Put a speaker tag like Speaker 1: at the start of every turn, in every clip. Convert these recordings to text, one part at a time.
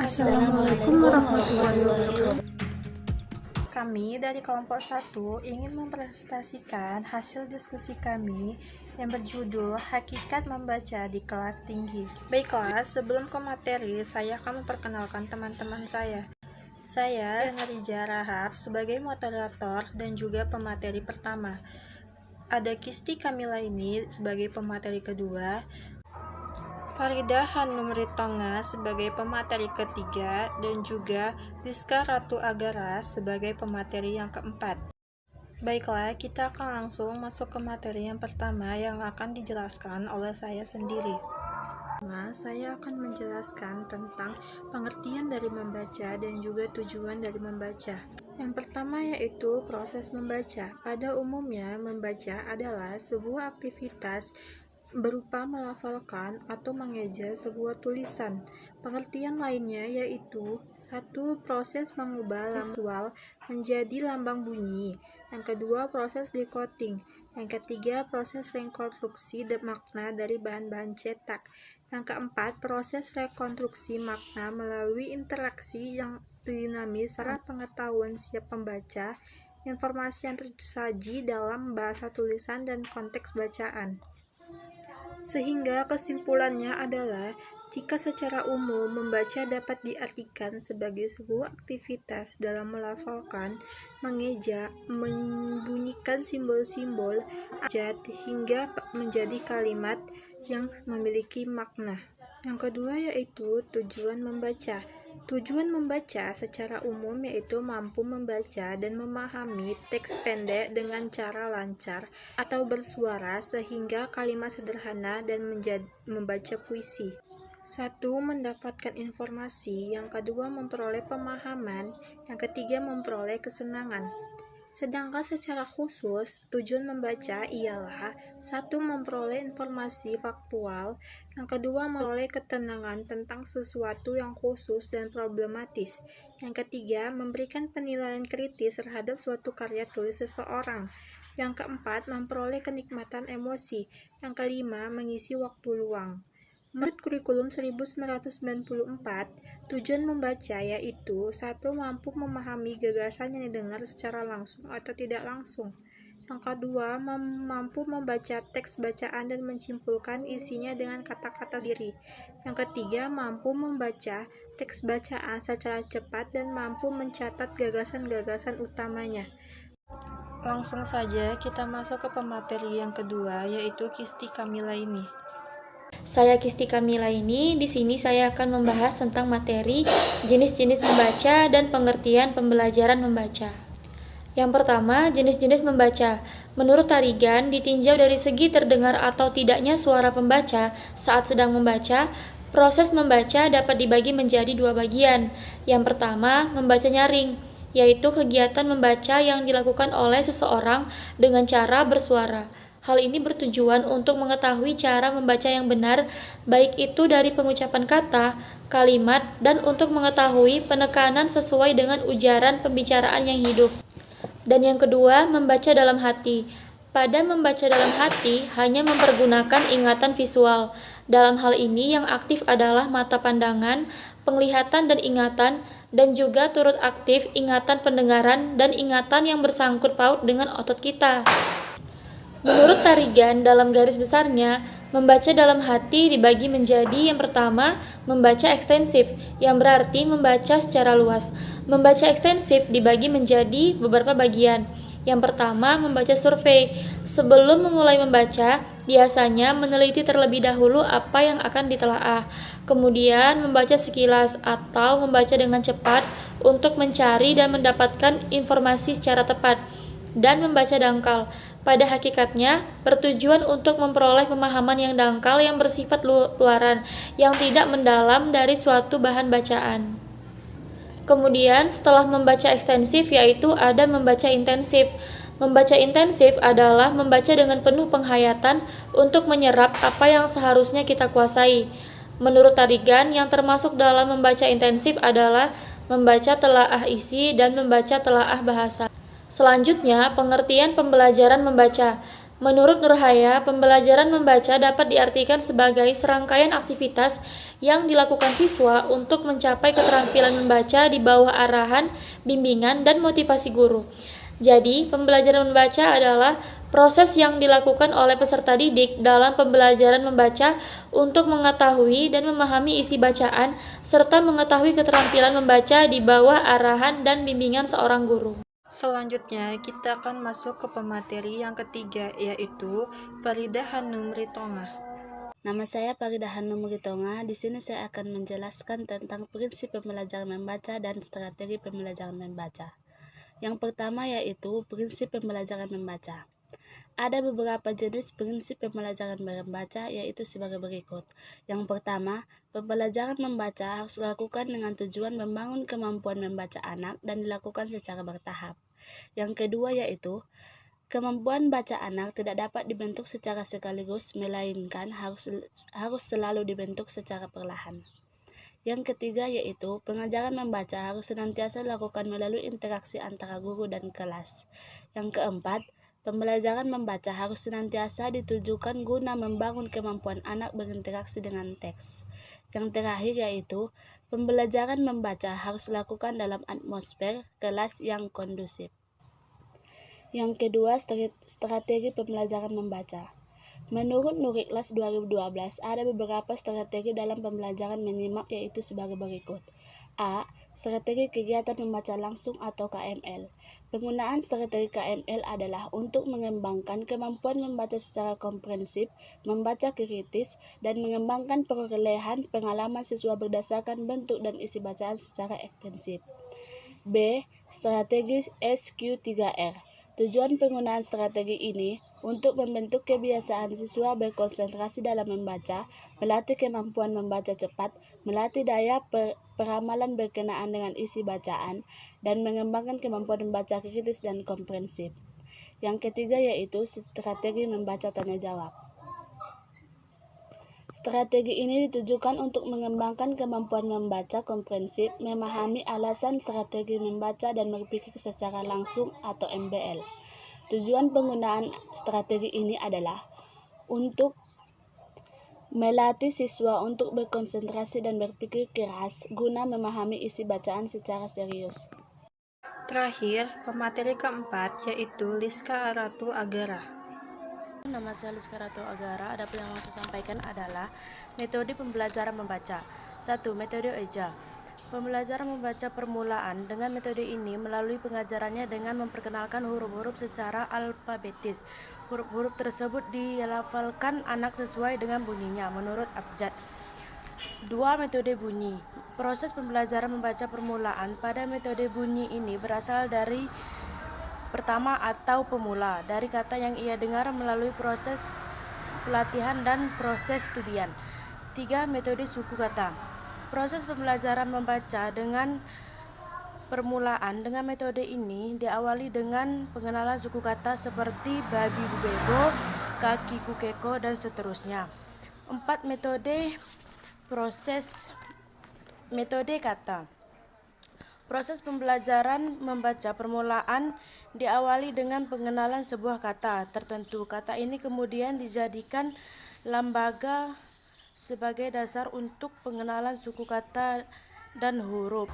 Speaker 1: Assalamualaikum warahmatullahi wabarakatuh.
Speaker 2: Kami dari kelompok 1 ingin mempresentasikan hasil diskusi kami yang berjudul Hakikat Membaca di Kelas Tinggi. Baiklah, sebelum ke materi, saya akan memperkenalkan teman-teman saya. Saya Rija Rahab sebagai moderator dan juga pemateri pertama. Ada Kisti Kamila ini sebagai pemateri kedua, Farida Hanum Ritonga sebagai pemateri ketiga, dan juga Rizka Ratu Agara sebagai pemateri yang keempat. Baiklah, kita akan langsung masuk ke materi yang pertama yang akan dijelaskan oleh saya sendiri. Saya akan menjelaskan tentang pengertian dari membaca dan juga tujuan dari membaca. Yang pertama yaitu proses membaca. Pada umumnya, membaca adalah sebuah aktivitas berupa melafalkan atau mengeja sebuah tulisan. Pengertian lainnya yaitu satu, proses mengubah visual menjadi lambang bunyi. Yang kedua, proses decoding. Yang ketiga, proses rekonstruksi makna dari bahan-bahan cetak. Yang keempat, proses rekonstruksi makna melalui interaksi yang dinamis serta pengetahuan siap pembaca, informasi yang tersaji dalam bahasa tulisan dan konteks bacaan. Sehingga kesimpulannya adalah, jika secara umum membaca dapat diartikan sebagai sebuah aktivitas dalam melafalkan, mengeja, membunyikan simbol-simbol, abjad, hingga menjadi kalimat yang memiliki makna. Yang kedua yaitu tujuan membaca. Tujuan membaca secara umum yaitu mampu membaca dan memahami teks pendek dengan cara lancar atau bersuara sehingga kalimat sederhana dan membaca puisi. Satu, mendapatkan informasi. Yang kedua, memperoleh pemahaman. Yang ketiga, memperoleh kesenangan. Sedangkan secara khusus, tujuan membaca ialah satu, memperoleh informasi faktual, yang kedua, memperoleh ketenangan tentang sesuatu yang khusus dan problematis, yang ketiga, memberikan penilaian kritis terhadap suatu karya tulis seseorang, yang keempat, memperoleh kenikmatan emosi, yang kelima, mengisi waktu luang. Menurut kurikulum 1994, tujuan membaca yaitu satu, mampu memahami gagasan yang didengar secara langsung atau tidak langsung. Yang kedua, mampu membaca teks bacaan dan menyimpulkan isinya dengan kata-kata sendiri. Yang ketiga, mampu membaca teks bacaan secara cepat dan mampu mencatat gagasan-gagasan utamanya. Langsung saja kita masuk ke pemateri yang kedua, yaitu Kisti Kamila ini.
Speaker 1: Saya Kisti Kamila ini, di sini saya akan membahas tentang materi jenis-jenis membaca dan pengertian pembelajaran membaca. Yang pertama, jenis-jenis membaca. Menurut Tarigan, ditinjau dari segi terdengar atau tidaknya suara pembaca saat sedang membaca, proses membaca dapat dibagi menjadi dua bagian. Yang pertama, membaca nyaring, yaitu kegiatan membaca yang dilakukan oleh seseorang dengan cara bersuara. Hal ini bertujuan untuk mengetahui cara membaca yang benar, baik itu dari pengucapan kata, kalimat, dan untuk mengetahui penekanan sesuai dengan ujaran pembicaraan yang hidup. Dan yang kedua, membaca dalam hati. Pada membaca dalam hati, hanya mempergunakan ingatan visual. Dalam hal ini, yang aktif adalah mata pandangan, penglihatan dan ingatan, dan juga turut aktif ingatan pendengaran dan ingatan yang bersangkut paut dengan otot kita. Menurut Tarigan, dalam garis besarnya, membaca dalam hati dibagi menjadi yang pertama, membaca ekstensif, yang berarti membaca secara luas. Membaca ekstensif dibagi menjadi beberapa bagian. Yang pertama, membaca survei. Sebelum memulai membaca, biasanya meneliti terlebih dahulu apa yang akan ditelaah. Kemudian, membaca sekilas atau membaca dengan cepat untuk mencari dan mendapatkan informasi secara tepat. Dan membaca dangkal. Pada hakikatnya, bertujuan untuk memperoleh pemahaman yang dangkal yang bersifat luaran, yang tidak mendalam dari suatu bahan bacaan. Kemudian, setelah membaca ekstensif, yaitu ada membaca intensif. Membaca intensif adalah membaca dengan penuh penghayatan untuk menyerap apa yang seharusnya kita kuasai. Menurut Tarigan, yang termasuk dalam membaca intensif adalah membaca telaah isi dan membaca telaah bahasa. Selanjutnya, pengertian pembelajaran membaca. Menurut Nurhaya, pembelajaran membaca dapat diartikan sebagai serangkaian aktivitas yang dilakukan siswa untuk mencapai keterampilan membaca di bawah arahan, bimbingan, dan motivasi guru. Jadi, pembelajaran membaca adalah proses yang dilakukan oleh peserta didik dalam pembelajaran membaca untuk mengetahui dan memahami isi bacaan, serta mengetahui keterampilan membaca di bawah arahan dan bimbingan seorang guru.
Speaker 2: Selanjutnya, kita akan masuk ke pemateri yang ketiga, yaitu Farida Hanum Ritonga.
Speaker 3: Nama saya Farida Hanum Ritonga. Di sini saya akan menjelaskan tentang prinsip pembelajaran membaca dan strategi pembelajaran membaca. Yang pertama yaitu prinsip pembelajaran membaca. Ada beberapa jenis prinsip pembelajaran membaca yaitu sebagai berikut. Yang pertama, pembelajaran membaca harus dilakukan dengan tujuan membangun kemampuan membaca anak dan dilakukan secara bertahap. Yang kedua yaitu, kemampuan baca anak tidak dapat dibentuk secara sekaligus, melainkan harus selalu dibentuk secara perlahan. Yang ketiga yaitu, pengajaran membaca harus senantiasa dilakukan melalui interaksi antara guru dan kelas. Yang keempat, pembelajaran membaca harus senantiasa ditujukan guna membangun kemampuan anak berinteraksi dengan teks. Yang terakhir yaitu, pembelajaran membaca harus dilakukan dalam atmosfer kelas yang kondusif. Yang kedua, strategi pembelajaran membaca. Menurut Nuriklas 2012, ada beberapa strategi dalam pembelajaran menyimak yaitu sebagai berikut. A. Strategi kegiatan membaca langsung atau KML. Penggunaan strategi KML adalah untuk mengembangkan kemampuan membaca secara komprehensif, membaca kritis, dan mengembangkan perolehan pengalaman siswa berdasarkan bentuk dan isi bacaan secara ekstensif. B. Strategi SQ3R. Tujuan penggunaan strategi ini untuk membentuk kebiasaan siswa berkonsentrasi dalam membaca, melatih kemampuan membaca cepat, melatih daya peramalan berkenaan dengan isi bacaan, dan mengembangkan kemampuan membaca kritis dan komprehensif. Yang ketiga yaitu strategi membaca tanya jawab. Strategi ini ditujukan untuk mengembangkan kemampuan membaca komprehensif, memahami alasan strategi membaca, dan berpikir secara langsung atau MBL. Tujuan penggunaan strategi ini adalah untuk melatih siswa untuk berkonsentrasi dan berpikir keras guna memahami isi bacaan secara serius.
Speaker 2: Terakhir, pemateri keempat yaitu Liska Ratu Agara.
Speaker 4: Nama saya Liska Ratu Agara. Adapun yang mau saya sampaikan adalah metode pembelajaran membaca. 1. Metode EJA. Pembelajaran membaca permulaan. Dengan metode ini, melalui pengajarannya dengan memperkenalkan huruf-huruf secara alfabetis. Huruf-huruf tersebut dilafalkan anak sesuai dengan bunyinya menurut abjad. 2. Metode bunyi. Proses pembelajaran membaca permulaan pada metode bunyi ini berasal dari pertama atau pemula, dari kata yang ia dengar melalui proses pelatihan dan proses studian. 3. Metode suku kata. Proses pembelajaran membaca dengan permulaan dengan metode ini diawali dengan pengenalan suku kata seperti babi bubego, kaki kukeko, dan seterusnya. 4. Metode kata. Proses pembelajaran membaca permulaan diawali dengan pengenalan sebuah kata tertentu. Kata ini kemudian dijadikan lembaga sebagai dasar untuk pengenalan suku kata dan huruf.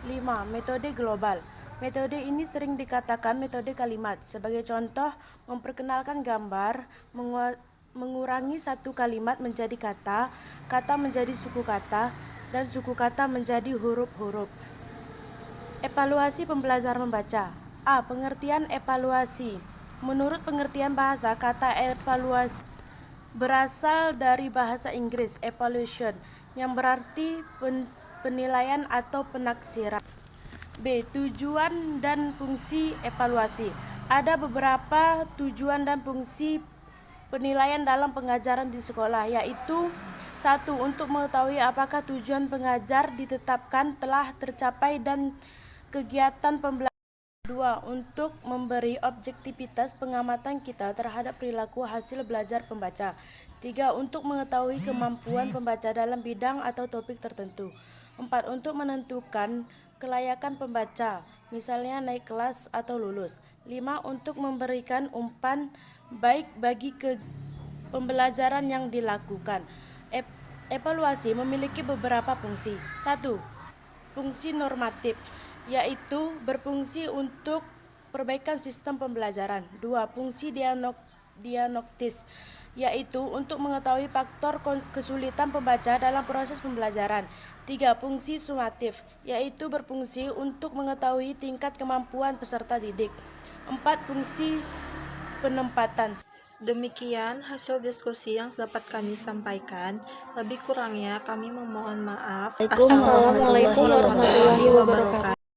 Speaker 4: 5. Metode global. Metode ini sering dikatakan metode kalimat. Sebagai contoh, memperkenalkan gambar, mengurangi satu kalimat menjadi kata, kata menjadi suku kata, dan suku kata menjadi huruf-huruf. Evaluasi pembelajaran membaca. A. Pengertian evaluasi. Menurut pengertian bahasa, kata evaluasi berasal dari bahasa Inggris evaluation, yang berarti penilaian atau penaksiran. B. Tujuan dan fungsi evaluasi. Ada beberapa tujuan dan fungsi penilaian dalam pengajaran di sekolah, yaitu 1. Untuk mengetahui apakah tujuan pengajar ditetapkan telah tercapai dan kegiatan pembelajaran. 2. Untuk memberi objektivitas pengamatan kita terhadap perilaku hasil belajar pembaca. 3. Untuk mengetahui kemampuan pembaca dalam bidang atau topik tertentu. 4. Untuk menentukan kelayakan pembaca, misalnya naik kelas atau lulus. 5. Untuk memberikan umpan baik bagi pembelajaran yang dilakukan. Evaluasi memiliki beberapa fungsi. 1. Fungsi normatif, yaitu berfungsi untuk perbaikan sistem pembelajaran. 2. Fungsi diagnostis, yaitu untuk mengetahui faktor kesulitan pembaca dalam proses pembelajaran. 3. Fungsi sumatif, yaitu berfungsi untuk mengetahui tingkat kemampuan peserta didik. 4. Fungsi penempatan.
Speaker 2: Demikian hasil diskusi yang dapat kami sampaikan. Lebih kurangnya kami memohon maaf.
Speaker 1: Assalamualaikum warahmatullahi wabarakatuh.